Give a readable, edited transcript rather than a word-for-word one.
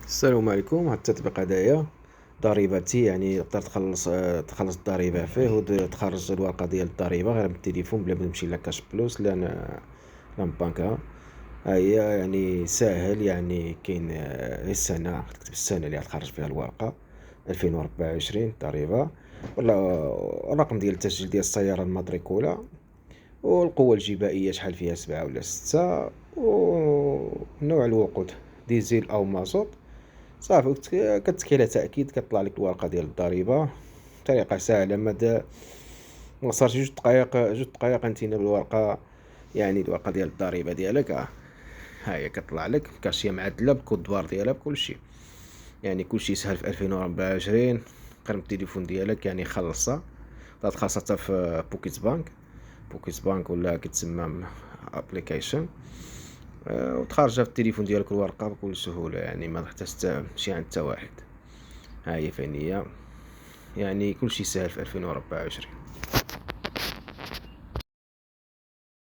السلام عليكم. هاد التطبيق هدايا ضريبتي، يعني تقدر تخلص الضريبة فيه وتخرج الورقة ديال الضريبة غير بالتليفون بلا ما تمشي لا كاش فلوس لا من بنكة. ها هي يعني ساهل، يعني كاين غير السنة، تكتب السنة اللي غتخرج فيها الورقة 2024 الضريبة، ولا الرقم ديال التسجيل ديال السيارة الماتريكولة، والقوة الجبائية شحال فيها 7 ولا 6، ونوع الوقود ديزل أو مازوت. صافي كتكي على تأكيد كطلع لك الورقة ديال الضريبة. طريقة سهلة، ما صارش جوج دقايق انتينا بالورقة، يعني الورقة ديال الضريبة ديالك. ها هي كطلع لك كاشية معدلة بالكود دوار ديالها بكلشي، يعني كلشي سهل في 2024. قرب التليفون ديالك يعني خلصها. تخلصها حتى في بوكيت بانك ولا كتسمى ابليكيشن، وتخرجها في التليفون ديالك الورقة بكل سهولة، يعني ما تحتاج تمشي عند حتى واحد. ها هي فين هي، يعني كلشي سهل في 2024.